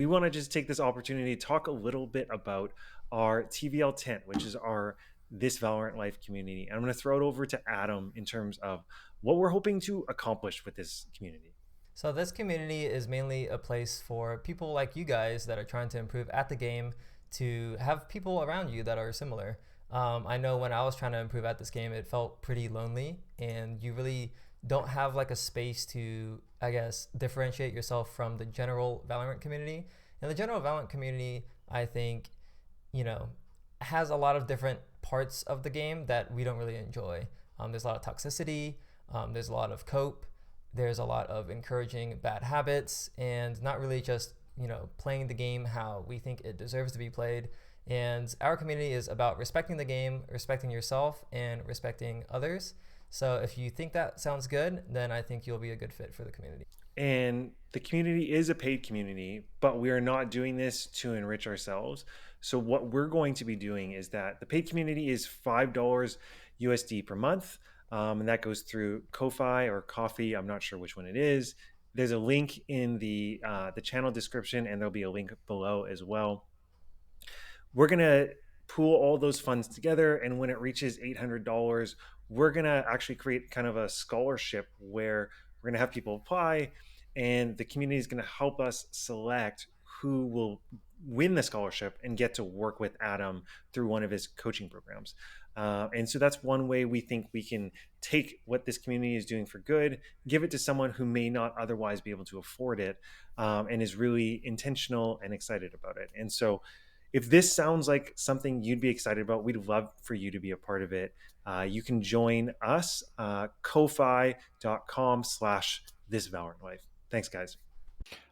We want to just take this opportunity to talk a little bit about our TVL Tent, which is our This Valorant Life community. And I'm going to throw it over to Adam in terms of what we're hoping to accomplish with this community. So this community is mainly a place for people like you guys that are trying to improve at the game, to have people around you that are similar. I know when I was trying to improve at this game, it felt pretty lonely, and you really don't have like a space to, I guess, differentiate yourself from the general Valorant community. And the general Valorant community, I think, you know, has a lot of different parts of the game that we don't really enjoy. There's a lot of toxicity. There's a lot of cope. There's a lot of encouraging bad habits, and not really just, playing the game how we think it deserves to be played. And our community is about respecting the game, respecting yourself, and respecting others. So if you think that sounds good, then I think you'll be a good fit for the community. And the community is a paid community, but we are not doing this to enrich ourselves. So what we're going to be doing is that the paid community is $5 USD per month. And that goes through Ko-Fi or Coffee. I'm not sure which one it is. There's a link in the channel description, and there'll be a link below as well. We're going to pool all those funds together, and when it reaches $800, we're going to actually create kind of a scholarship where we're going to have people apply, and the community is going to help us select who will win the scholarship and get to work with Adam through one of his coaching programs. And so that's one way we think we can take what this community is doing for good, give it to someone who may not otherwise be able to afford it, and is really intentional and excited about it. And so if this sounds like something you'd be excited about, we'd love for you to be a part of it. You can join us, kofi.com/thisvalorantlife. Thanks, guys.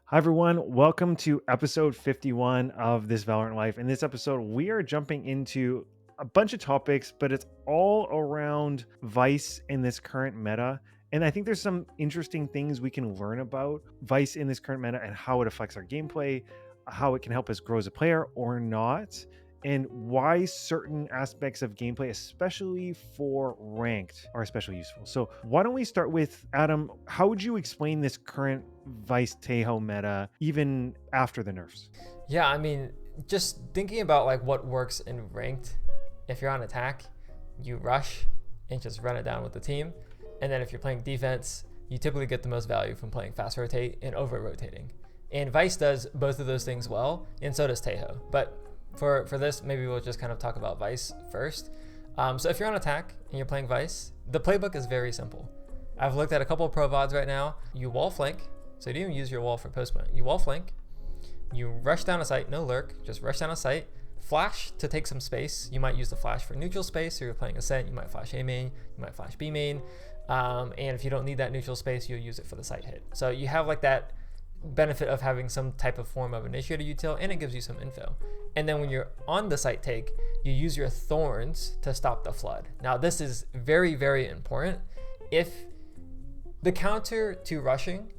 Hi, everyone. Welcome to episode 51 of This Valorant Life. In this episode, we are jumping into a bunch of topics, but it's all around Vyse in this current meta. And I think there's some interesting things we can learn about Vyse in this current meta and how it affects our gameplay, how it can help us grow as a player or not, and why certain aspects of gameplay, especially for ranked, are especially useful. So why don't we start with Adam? How would you explain this current Vyse Tejo meta even after the nerfs? Yeah, I mean, just thinking about like what works in ranked. If you're on attack, you rush and just run it down with the team. And then if you're playing defense, you typically get the most value from playing fast rotate and over rotating. And Vyse does both of those things well, and so does Tejo. But for this, maybe we'll just kind of talk about Vyse first. So if you're on attack and you're playing Vyse, the playbook is very simple. I've looked at a couple of pro VODs right now. You wall flank, so you don't even use your wall for post point. You wall flank, you rush down a site, no lurk, just rush down a site. Flash to take some space. You might use the flash for neutral space. So you're playing Ascent, you might flash A main, you might flash B main. And if you don't need that neutral space, you'll use it for the site hit. So you have like that benefit of having some type of form of initiator util, and it gives you some info. And then when you're on the site take, you use your thorns to stop the flood. Now this is very, very important. If the counter to rushing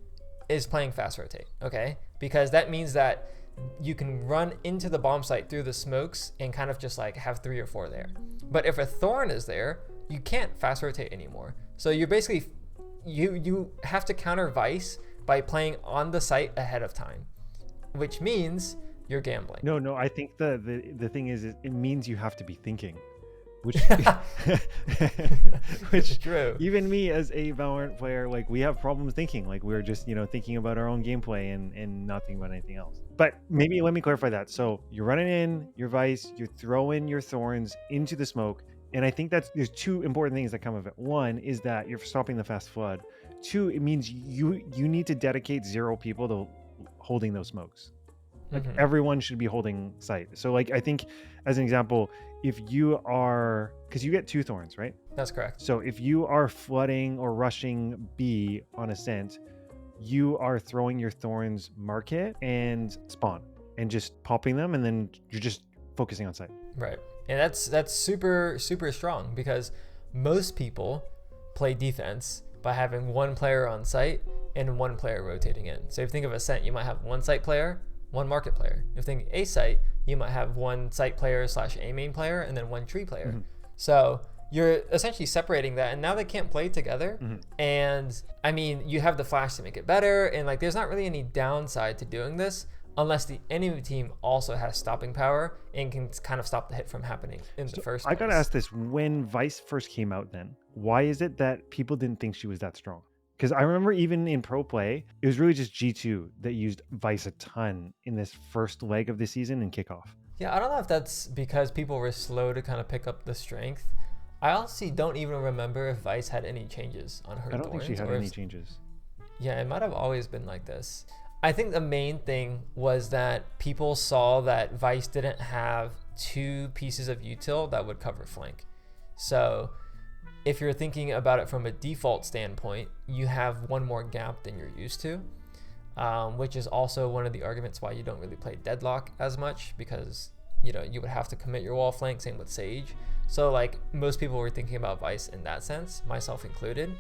is playing fast rotate, okay? Because that means that you can run into the bomb site through the smokes and kind of just like have 3 or 4 there. But if a thorn is there, you can't fast rotate anymore. So you're basically, you have to counter Vyse by playing on the site ahead of time, which means you're gambling. No, I think the thing is it means you have to be thinking. Which True. Even me as a Valorant player, like we have problems thinking, like we're just thinking about our own gameplay and not thinking about anything else. But maybe let me clarify that. So you're running in your Vyse, you're throwing your thorns into the smoke, and I think there's 2 important things that come of it. One is that you're stopping the fast flood. 2, it means you need to dedicate 0 people to holding those smokes. Like everyone should be holding site. So like I think as an example, if you are, because you get 2 thorns, right? That's correct. So if you are flooding or rushing B on Ascent, you are throwing your thorns market and spawn and just popping them, and then you're just focusing on site. Right. And that's super, super strong, because most people play defense by having 1 player on site and 1 player rotating in. So if you think of Ascent, you might have 1 site player, 1 market player. If you think A site, you might have 1 site player / A main player, and then 1 tree player. So you're essentially separating that, and now they can't play together. And I mean, you have the flash to make it better, and like there's not really any downside to doing this unless the enemy team also has stopping power and can kind of stop the hit from happening in the first place. I gotta ask this: when Vyse first came out, then why is it that people didn't think she was that strong? Because I remember even in pro play, it was really just G2 that used Vyse a ton in this first leg of the season and kickoff. Yeah, I don't know if that's because people were slow to kind of pick up the strength. I honestly don't even remember if Vyse had any changes on her. I don't think she had any changes. Yeah, it might have always been like this. I think the main thing was that people saw that Vyse didn't have 2 pieces of util that would cover flank. So if you're thinking about it from a default standpoint, you have one more gap than you're used to, which is also one of the arguments why you don't really play Deadlock as much, because you would have to commit your wall flank, same with Sage. So like most people were thinking about Vyse in that sense, myself included.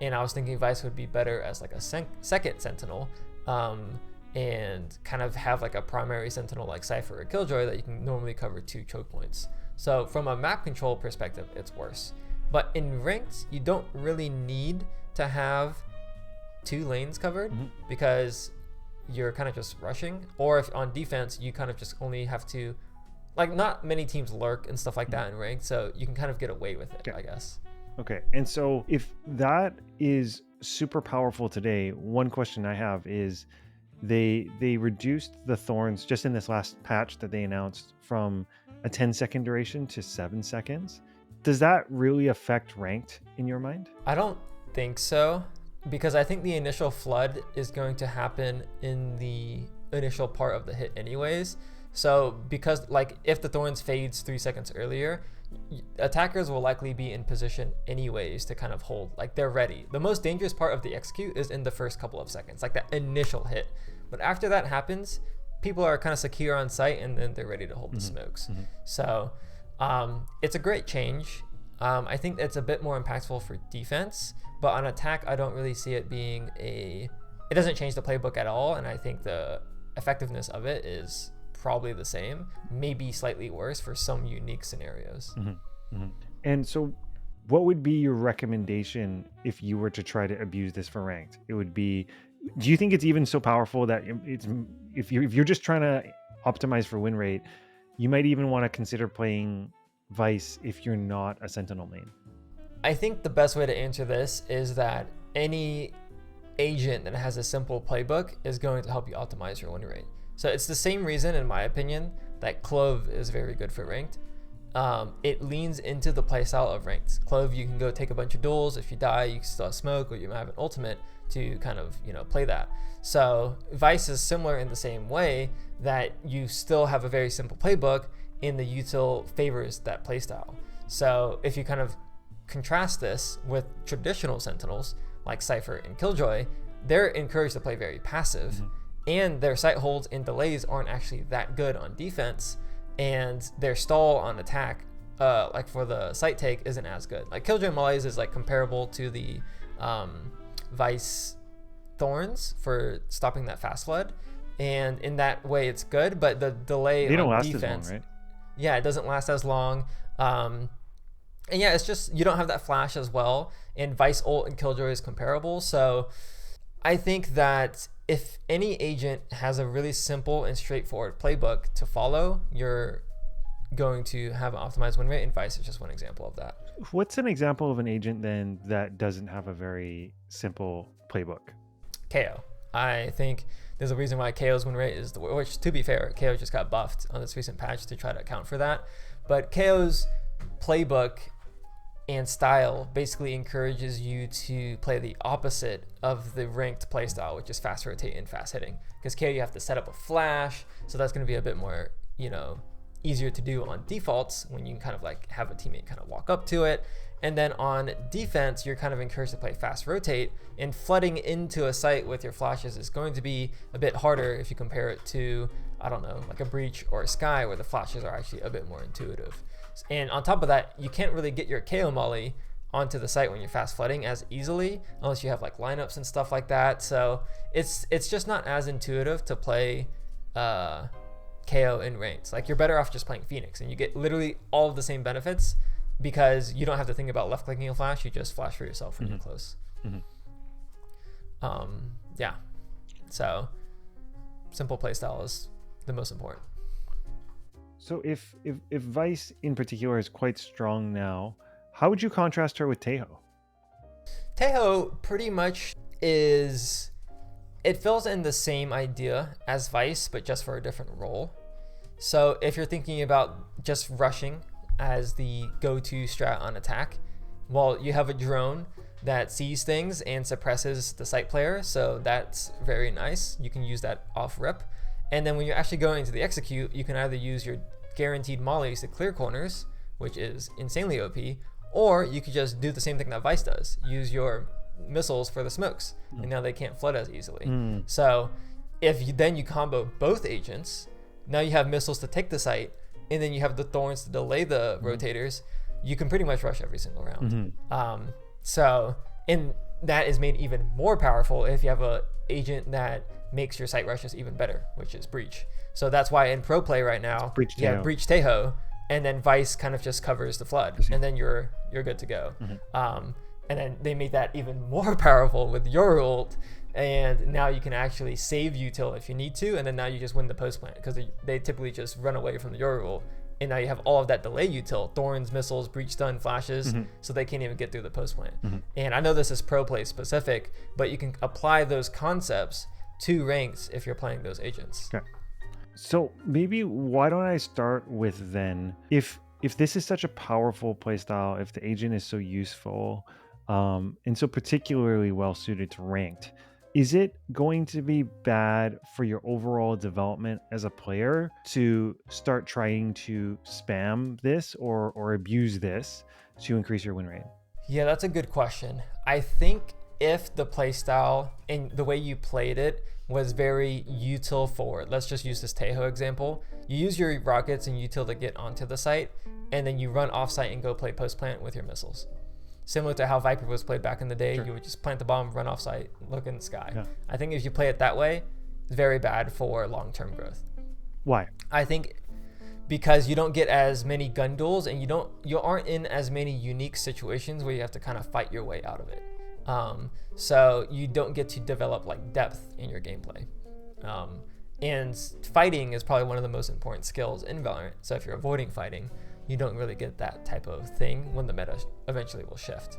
And I was thinking Vyse would be better as like a second Sentinel, and kind of have like a primary Sentinel like Cypher or Killjoy that you can normally cover 2 choke points. So from a map control perspective, it's worse. But in ranked, you don't really need to have 2 lanes covered, because you're kind of just rushing. Or if on defense, you kind of just only have to, like, not many teams lurk and stuff like that in ranked, so you can kind of get away with it, I guess. Okay, and so if that is super powerful today, one question I have is they reduced the thorns just in this last patch that they announced from a 10-second duration to 7 seconds. Does that really affect ranked in your mind? I don't think so, because I think the initial flood is going to happen in the initial part of the hit anyways. So because like if the thorns fades 3 seconds earlier, attackers will likely be in position anyways to kind of hold, like they're ready. The most dangerous part of the execute is in the first couple of seconds, like that initial hit. But after that happens, people are kind of secure on site, and then they're ready to hold the smokes. So it's a great change. I think it's a bit more impactful for defense, but on attack, I don't really see it being it doesn't change the playbook at all. And I think the effectiveness of it is probably the same, maybe slightly worse for some unique scenarios. And so what would be your recommendation if you were to try to abuse this for ranked? It would be, do you think it's even so powerful that it's if you're just trying to optimize for win rate, you might even want to consider playing Vyse if you're not a Sentinel main? I think the best way to answer this is that any agent that has a simple playbook is going to help you optimize your win rate. So it's the same reason, in my opinion, that Clove is very good for ranked. It leans into the playstyle of ranked. Clove, you can go take a bunch of duels. If you die, you can still have smoke, or you might have an ultimate to kind of play that. So Vyse is similar in the same way that you still have a very simple playbook, and the util favors that playstyle. So if you kind of contrast this with traditional Sentinels like Cypher and Killjoy, they're encouraged to play very passive. And their sight holds and delays aren't actually that good on defense, and their stall on attack, like for the sight take, isn't as good. Like Killjoy Malaise is like comparable to the Vyse Thorns for stopping that fast flood, and in that way it's good, but the delay they don't on last defense, as long, right? Yeah, it doesn't last as long. And yeah, it's just you don't have that flash as well, and Vyse ult and Killjoy is comparable. So I think that if any agent has a really simple and straightforward playbook to follow, you're going to have an optimized win rate, and Vyse is just one example of that. What's an example of an agent then that doesn't have a very simple playbook? KO. I think there's a reason why KO's win rate is the worst, which to be fair, KO just got buffed on this recent patch to try to account for that. But KO's playbook and style basically encourages you to play the opposite of the ranked playstyle, which is fast rotate and fast hitting. Because KO, you have to set up a flash, so that's going to be a bit more, easier to do on defaults when you can kind of like have a teammate kind of walk up to it. And then on defense, you're kind of encouraged to play fast rotate, and flooding into a site with your flashes is going to be a bit harder if you compare it to, I don't know, like a Breach or a Sky, where the flashes are actually a bit more intuitive. And on top of that, you can't really get your KO molly onto the site when you're fast flooding as easily, unless you have like lineups and stuff like that. So it's just not as intuitive to play KO in ranks. Like you're better off just playing Phoenix, and you get literally all of the same benefits because you don't have to think about left clicking a flash. You just flash for yourself when you're close. Yeah. So simple playstyle is the most important. So if Vyse in particular is quite strong now, how would you contrast her with Tejo? Tejo pretty much is, it fills in the same idea as Vyse, but just for a different role. So if you're thinking about just rushing as the go-to strat on attack, well, you have a drone that sees things and suppresses the sight player, so that's very nice. You can use that off rip. And then when you're actually going to the execute, you can either use your guaranteed mollies to clear corners, which is insanely OP, or you could just do the same thing that Vyse does, use your missiles for the smokes, and now they can't flood as easily. So if you combo both agents, now you have missiles to take the site, and then you have the thorns to delay the rotators. You can pretty much rush every single round. And that is made even more powerful if you have a agent that makes your site rushes even better, which is Breach. So that's why in pro play right now, you have Breach Tejo, and then Vyse kind of just covers the flood, and then you're good to go. And then they make that even more powerful with your ult, and now you can actually save util if you need to, and then now you just win the post plant, because they typically just run away from the your ult, and now you have all of that delay util, thorns, missiles, breach stun, flashes, so they can't even get through the post plant. And I know this is pro play specific, but you can apply those concepts to ranks if you're playing those agents. Okay. So maybe why don't I start with then, if this is such a powerful playstyle, if the agent is so useful, and so particularly well suited to ranked, is it going to be bad for your overall development as a player to start trying to spam this or abuse this to increase your win rate? Yeah, that's a good question. I think if the playstyle and the way you played it was very util forward, let's just use this Tejo example. You use your rockets and util to get onto the site, and then you run off site and go play post plant with your missiles. Similar to how Viper was played back in the day. Sure. You would just plant the bomb, run off site, look in the sky. Yeah. I think if you play it that way, it's very bad for long-term growth. Why? I think because you don't get as many gun duels, and you aren't in as many unique situations where you have to kind of fight your way out of it. So you don't get to develop like depth in your gameplay. And fighting is probably one of the most important skills in Valorant. So if you're avoiding fighting, you don't really get that type of thing when the meta eventually will shift.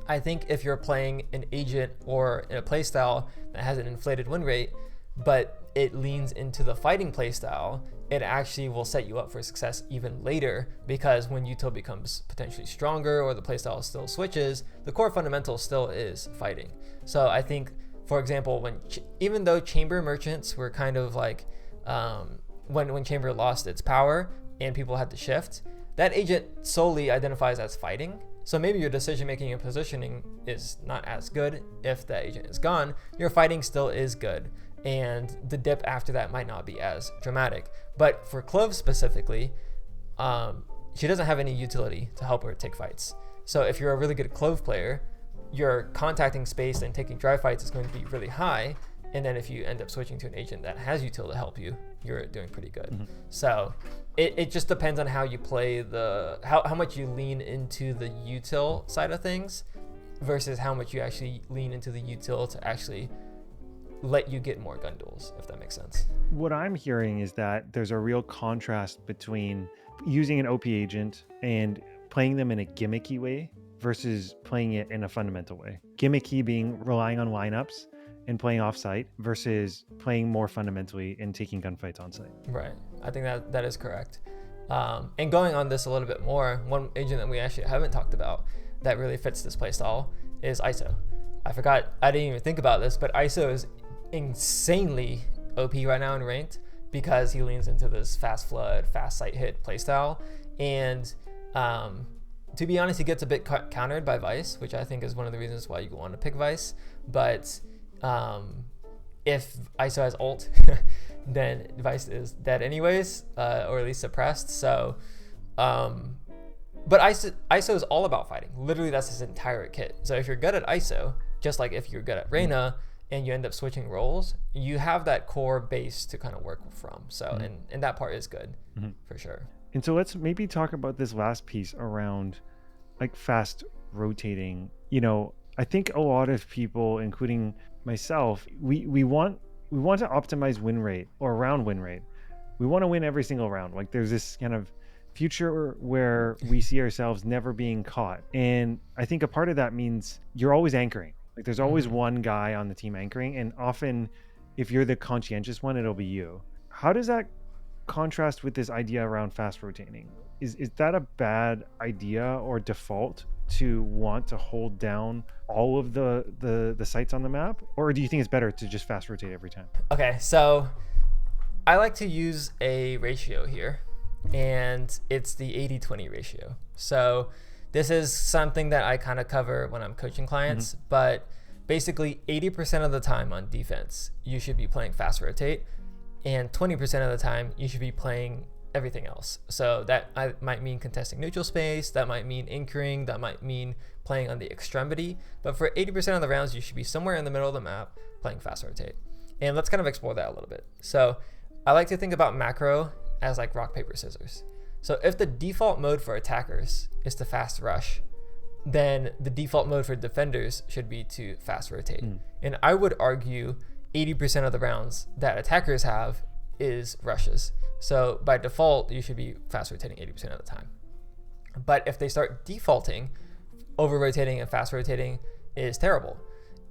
I think if you're playing an agent or in a playstyle that has an inflated win rate, but it leans into the fighting playstyle, it actually will set you up for success even later, because when util becomes potentially stronger or the playstyle still switches, the core fundamental still is fighting. So I think, for example, even though Chamber merchants were kind of like, when Chamber lost its power and people had to shift, that agent solely identifies as fighting. So maybe your decision making and positioning is not as good if that agent is gone. Your fighting still is good, and the dip after that might not be as dramatic. But for Clove specifically, she doesn't have any utility to help her take fights. So if you're a really good Clove player, your contacting space and taking dry fights is going to be really high. And then if you end up switching to an agent that has util to help you, you're doing pretty good. So it just depends on how you play how much you lean into the util side of things versus how much you actually lean into the util to actually let you get more gun duels, if that makes sense. What I'm hearing is that there's a real contrast between using an OP agent and playing them in a gimmicky way versus playing it in a fundamental way. Gimmicky being relying on lineups and playing off-site versus playing more fundamentally and taking gunfights on-site. Right. I think that is correct. And going on this a little bit more, one agent that we actually haven't talked about that really fits this playstyle is ISO. I didn't even think about this, but ISO is insanely OP right now in ranked because he leans into this fast flood, fast sight hit playstyle. And to be honest, he gets a bit countered by Vyse, which I think is one of the reasons why you want to pick Vyse. But if ISO has ult, then Vyse is dead anyways, or at least suppressed. So, but ISO is all about fighting. Literally, that's his entire kit. So if you're good at ISO, just like if you're good at Reyna, and you end up switching roles, you have that core base to kind of work from. So, and that part is good for sure. And so let's maybe talk about this last piece around like fast rotating. You know, I think a lot of people, including myself, we want we want to optimize win rate or round win rate. We want to win every single round. Like there's this kind of future where we see ourselves never being caught. And I think a part of that means you're always anchoring. Like there's always one guy on the team anchoring. And often if you're the conscientious one, it'll be you. How does that contrast with this idea around fast rotating? Is that a bad idea or default to want to hold down all of the sites on the map? Or do you think it's better to just fast rotate every time? Okay, so I like to use a ratio here, and it's the 80-20 ratio. So this is something that I kind of cover when I'm coaching clients, but basically 80% of the time on defense, you should be playing fast rotate, and 20% of the time you should be playing everything else. So that might mean contesting neutral space, that might mean anchoring, that might mean playing on the extremity, but for 80% of the rounds, you should be somewhere in the middle of the map playing fast rotate. And let's kind of explore that a little bit. So I like to think about macro as like rock, paper, scissors. So if the default mode for attackers is to fast rush, then the default mode for defenders should be to fast rotate. And I would argue 80% of the rounds that attackers have is rushes. So by default, you should be fast rotating 80% of the time. But if they start defaulting, over rotating and fast rotating is terrible.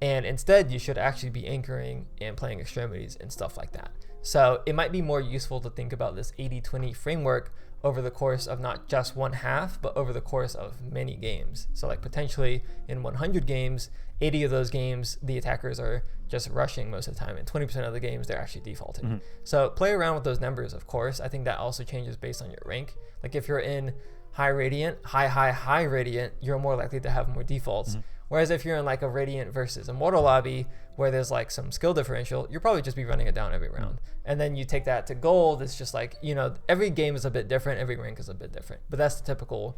And instead, you should actually be anchoring and playing extremities and stuff like that. So it might be more useful to think about this 80-20 framework over the course of not just one half, but over the course of many games. So like potentially in 100 games, 80 of those games, the attackers are just rushing most of the time, and 20% of the games, they're actually defaulting. So play around with those numbers, of course. I think that also changes based on your rank. Like if you're in high radiant, high radiant, you're more likely to have more defaults. Whereas if you're in like a radiant versus immortal lobby where there's like some skill differential, you'll probably just be running it down every round. And then you take that to gold, it's just like, you know, every game is a bit different, every rank is a bit different, but that's the typical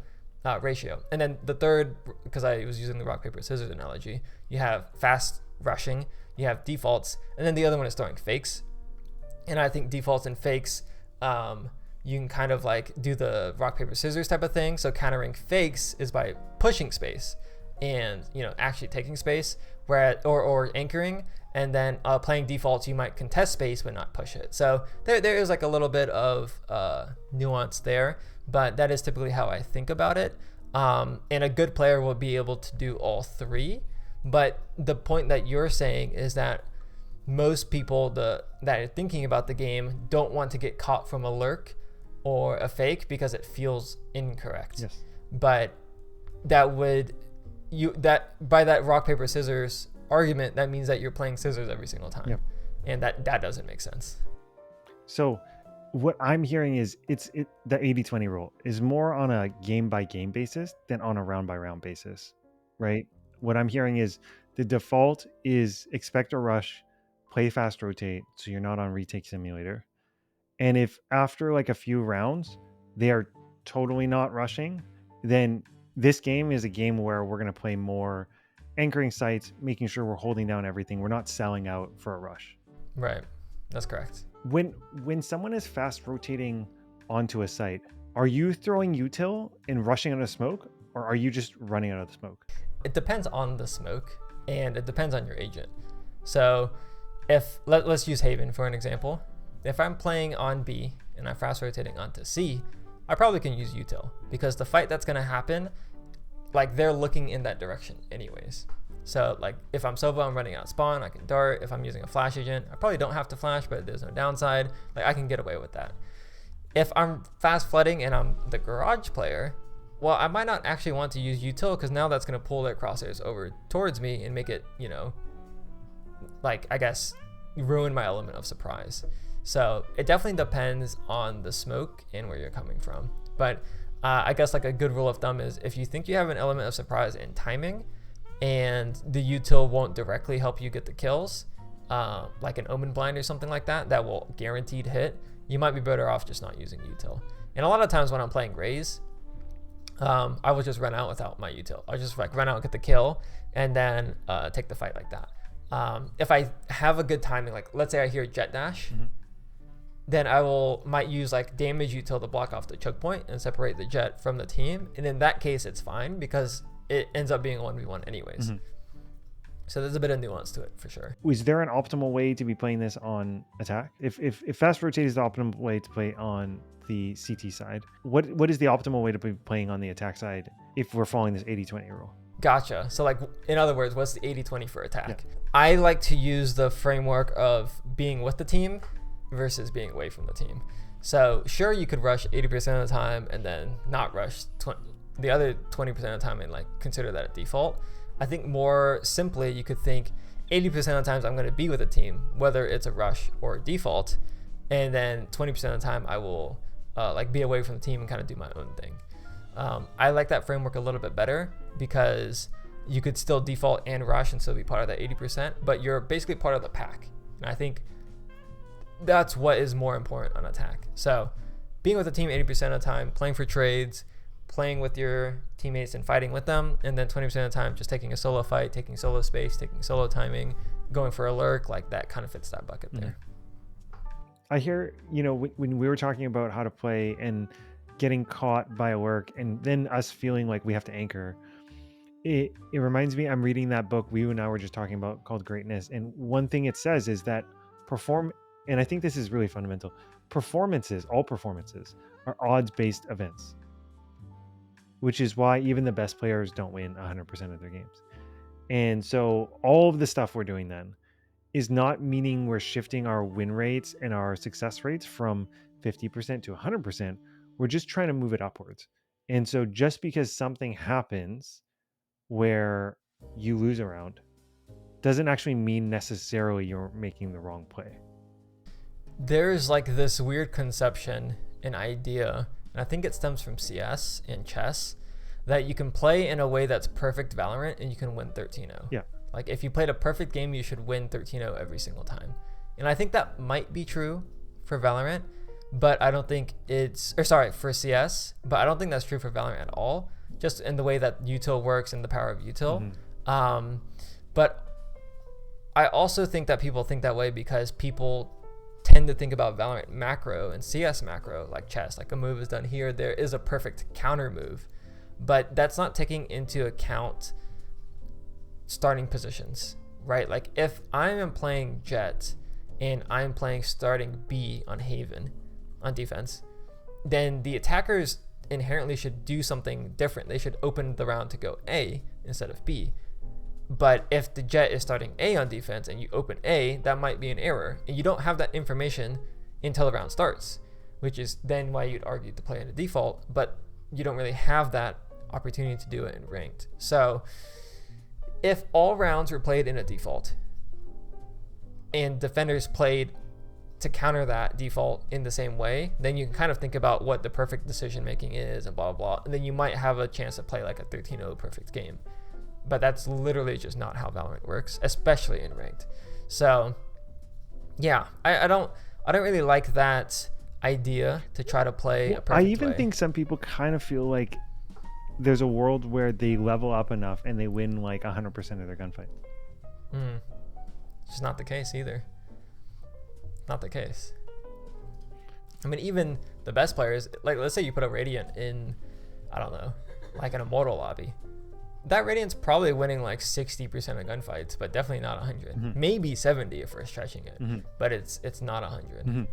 ratio. And then the third, because I was using the rock, paper, scissors analogy, you have fast rushing, you have defaults, and then the other one is throwing fakes. And I think defaults and fakes, you can kind of like do the rock, paper, scissors type of thing. So countering fakes is by pushing space and, you know, actually taking space, or anchoring, and then playing defaults, you might contest space but not push it. So there is like a little bit of nuance there, but that is typically how I think about it. And a good player will be able to do all three. But the point that you're saying is that most people that are thinking about the game don't want to get caught from a lurk or a fake because it feels incorrect. Yes. But that would by that rock, paper, scissors argument, that means that you're playing scissors every single time. Yep. And that doesn't make sense. So what I'm hearing is the 80-20 rule is more on a game by game basis than on a round by round basis, right? What I'm hearing is the default is expect a rush, play fast rotate, so you're not on retake simulator. And if after like a few rounds they are totally not rushing, then this game is a game where we're going to play more anchoring sites, making sure we're holding down everything. We're not selling out for a rush. Right. That's correct. When someone is fast rotating onto a site, are you throwing util and rushing out of smoke, or are you just running out of the smoke? It depends on the smoke, and it depends on your agent. So if let's use Haven for an example. If I'm playing on B and I'm fast rotating onto C, I probably can use util, because the fight that's going to happen, like they're looking in that direction anyways. So like if I'm Sova, I'm running out spawn, I can dart. If I'm using a flash agent, I probably don't have to flash, but there's no downside. Like I can get away with that. If I'm fast flooding and I'm the garage player, well, I might not actually want to use util, because now that's going to pull their crosshairs over towards me and make it, you know, like I guess ruin my element of surprise. So it definitely depends on the smoke and where you're coming from. But I guess like a good rule of thumb is if you think you have an element of surprise in timing and the util won't directly help you get the kills, like an omen blind or something like that, that will guaranteed hit, you might be better off just not using util. And a lot of times when I'm playing Raze, I will just run out without my util. I'll just like run out and get the kill and then take the fight like that. If I have a good timing, like let's say I hear jet dash, then I might use like damage util to block off the choke point and separate the jet from the team. And in that case, it's fine because it ends up being a 1v1 anyways. So there's a bit of nuance to it for sure. Is there an optimal way to be playing this on attack? If fast rotate is the optimal way to play on the CT side, what is the optimal way to be playing on the attack side if we're following this 80-20 rule? Gotcha. So like, in other words, what's the 80-20 for attack? Yeah. I like to use the framework of being with the team versus being away from the team. So sure, you could rush 80% of the time and then not rush the other 20% of the time and like consider that a default. I think more simply, you could think 80% of the times I'm going to be with a team, whether it's a rush or a default, and then 20% of the time I will like be away from the team and kind of do my own thing. I like that framework a little bit better because you could still default and rush and still be part of that 80%, but you're basically part of the pack. And I think that's what is more important on attack. So being with the team 80% of the time, playing for trades, playing with your teammates and fighting with them, and then 20% of the time just taking a solo fight, taking solo space, taking solo timing, going for a lurk, like that kind of fits that bucket there. I hear, when we were talking about how to play and getting caught by a lurk and then us feeling like we have to anchor, it reminds me, I'm reading that book we and I were just talking about called Greatness, and one thing it says is that and I think this is really fundamental, all performances are odds-based events, which is why even the best players don't win 100% of their games. And so all of the stuff we're doing then is not meaning we're shifting our win rates and our success rates from 50% to 100%. We're just trying to move it upwards. And so just because something happens where you lose a round doesn't actually mean necessarily you're making the wrong play. There's like this weird conception, an idea, and I think it stems from CS and chess, that you can play in a way that's perfect Valorant and you can win 13-0. Yeah. Like if you played a perfect game, you should win 13-0 every single time. And I think that might be true for Valorant, but I don't think for CS, but I don't think that's true for Valorant at all, just in the way that util works and the power of util. But I also think that people think that way because people tend to think about Valorant macro and CS macro like chess, like a move is done here, there is a perfect counter move, but that's not taking into account starting positions, right? Like if I am playing Jet and I'm playing starting B on Haven on defense, then the attackers inherently should do something different. They should open the round to go A instead of B. But if the Jet is starting A on defense and you open A, that might be an error. And you don't have that information until the round starts, which is then why you'd argue to play in a default, but you don't really have that opportunity to do it in ranked. So if all rounds were played in a default and defenders played to counter that default in the same way, then you can kind of think about what the perfect decision making is and blah, blah, blah. And then you might have a chance to play like a 13-0 perfect game. But that's literally just not how Valorant works, especially in ranked. So yeah, I don't really like that idea to try to play a perfect I even way. think some people kind of feel like there's a world where they level up enough and they win like 100% of their gunfight. It's just not the case either. Not the case. I mean, even the best players, like let's say you put a Radiant in, I don't know, like an Immortal lobby. That Radiant's probably winning like 60% of gunfights, but definitely not 100. Maybe 70 if we're stretching it, but it's not 100.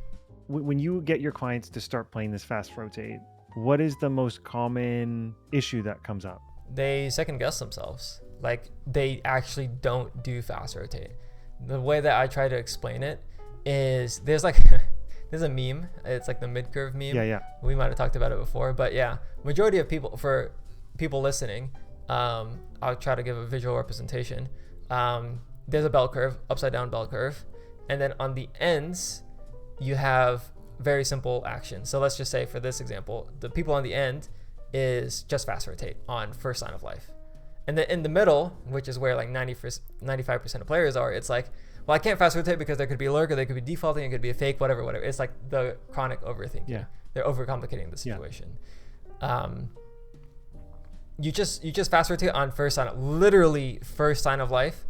When you get your clients to start playing this fast rotate, what is the most common issue that comes up? They second guess themselves. Like they actually don't do fast rotate. The way that I try to explain it is there's a meme. It's like the mid curve meme. Yeah. We might have talked about it before, but yeah, majority of people, for people listening, I'll try to give a visual representation. There's a bell curve, upside down bell curve, and then on the ends you have very simple actions. So let's just say for this example, the people on the end is just fast rotate on first sign of life, and then in the middle, which is where like 95% of players are, it's like, well, I can't fast rotate because there could be a lurk, or they could be defaulting, it could be a fake, whatever. It's like the chronic overthinking. Yeah. They're overcomplicating the situation. You just fast rotate on first sign of, literally first sign of life,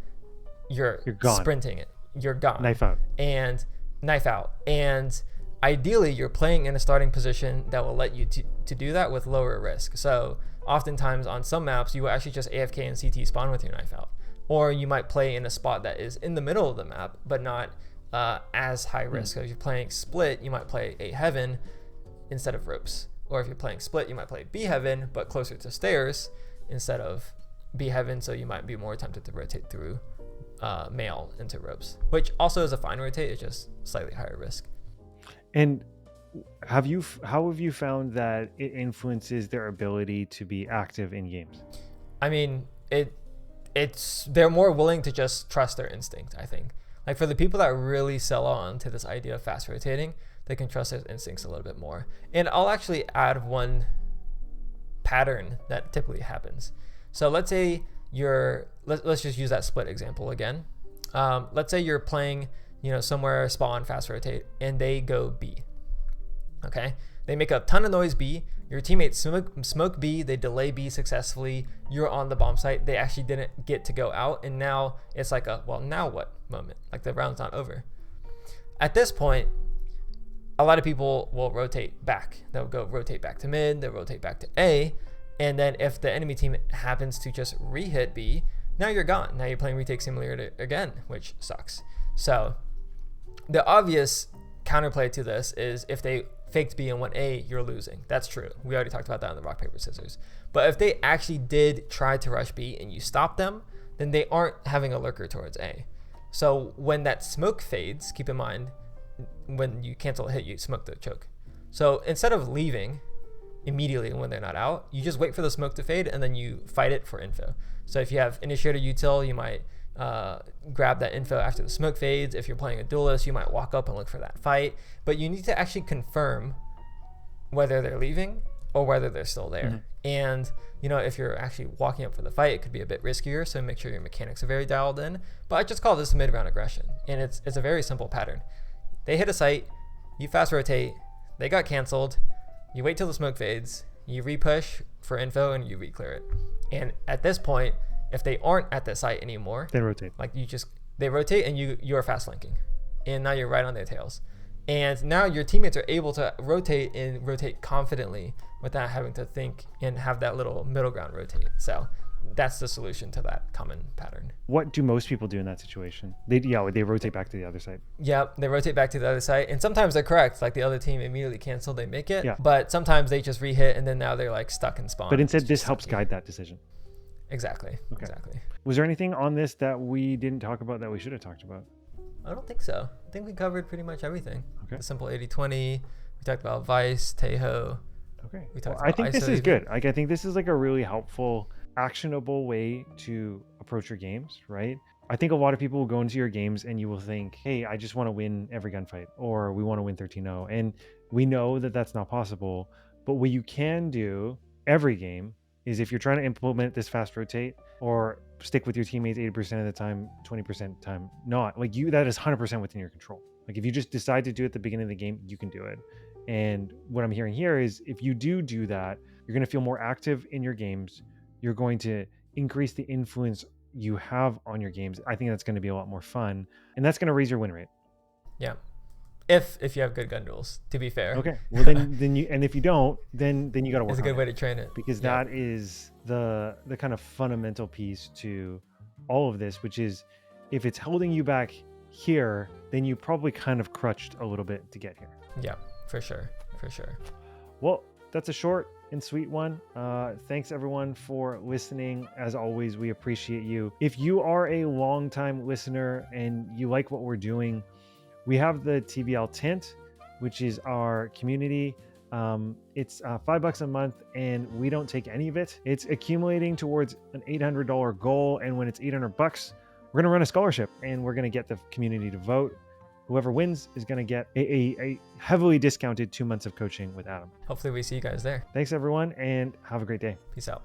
you're gone. Sprinting it, you're gone. Knife out. And ideally you're playing in a starting position that will let you to do that with lower risk. So oftentimes on some maps you will actually just AFK and CT spawn with your knife out. Or you might play in a spot that is in the middle of the map, but not as high risk. So if you're playing split, you might play A heaven instead of ropes. Or if you're playing split, you might play B heaven, but closer to stairs instead of B heaven. So you might be more tempted to rotate through mail into ropes, which also is a fine rotate. It's just slightly higher risk. And how have you found that it influences their ability to be active in games? I mean, they're more willing to just trust their instinct, I think. Like for the people that really sell on to this idea of fast rotating, they can trust their instincts a little bit more. And I'll actually add one pattern that typically happens. So let's say let's just use that split example again. Let's say you're playing, somewhere spawn fast rotate and they go B. Okay, they make a ton of noise B. Your teammates smoke B. They delay B successfully. You're on the bomb site. They actually didn't get to go out, and now it's like a well, now what moment? Like the round's not over. At this point, a lot of people will rotate back. They'll go rotate back to mid. They'll rotate back to A, and then if the enemy team happens to just re-hit B, now you're gone. Now you're playing retake simulator again, which sucks. So the obvious counterplay to this is if they faked B and went A, you're losing. That's true. We already talked about that in the rock, paper, scissors. But if they actually did try to rush B and you stop them, then they aren't having a lurker towards A. So when that smoke fades, keep in mind, when you cancel a hit, you smoke the choke. So instead of leaving immediately when they're not out, you just wait for the smoke to fade and then you fight it for info. So if you have initiator util, you might grab that info after the smoke fades. If you're playing a duelist, you might walk up and look for that fight, but you need to actually confirm whether they're leaving or whether they're still there. And if you're actually walking up for the fight, it could be a bit riskier, so make sure your mechanics are very dialed in. But I just call this mid-round aggression, and it's a very simple pattern. They hit a site, you fast rotate, they got canceled, you wait till the smoke fades, you repush for info, and you re-clear it. And at this point, if they aren't at the site anymore, they rotate. They rotate and you're fast flanking, and now you're right on their tails. And now your teammates are able to rotate confidently without having to think and have that little middle ground rotate. So that's the solution to that common pattern. What do most people do in that situation? They rotate back to the other side. Yeah, they rotate back to the other side, and sometimes they're correct. Like the other team immediately cancel, they make it. Yeah. But sometimes they just re-hit, and then now they're like stuck in spawn. But instead, this helps guide that decision. Exactly. Okay. Exactly. Was there anything on this that we didn't talk about that we should have talked about? I don't think so. I think we covered pretty much everything. Okay. The simple 80-20. We talked about Vyse, Tejo. Okay. I think this is good. I think this is like a really helpful, actionable way to approach your games, right? I think a lot of people will go into your games and you will think, hey, I just want to win every gunfight, or we want to win 13-0. And we know that that's not possible. But what you can do every game is, if you're trying to implement this fast rotate or stick with your teammates 80% of the time, 20% time not, that is 100% within your control. Like if you just decide to do it at the beginning of the game, you can do it. And what I'm hearing here is, if you do that, you're going to feel more active in your games. You're going to increase the influence you have on your games. I think that's going to be a lot more fun, and that's going to raise your win rate. Yeah. If you have good gun duels, to be fair. Okay. Well, then you, and if you don't, then you got to work. It's a good way to train it, because that is the kind of fundamental piece to all of this, which is, if it's holding you back here, then you probably kind of crutched a little bit to get here. Yeah, for sure. Well, that's a short and sweet one. Thanks everyone for listening. As always, we appreciate you. If you are a long-time listener and you like what we're doing, we have the TVL Tent, which is our community. It's $5 a month, and we don't take any of it. It's accumulating towards an $800 goal, and when it's $800, we're going to run a scholarship, and we're going to get the community to vote. Whoever wins is going to get a heavily discounted 2 months of coaching with Adam. Hopefully we see you guys there. Thanks everyone, and have a great day. Peace out.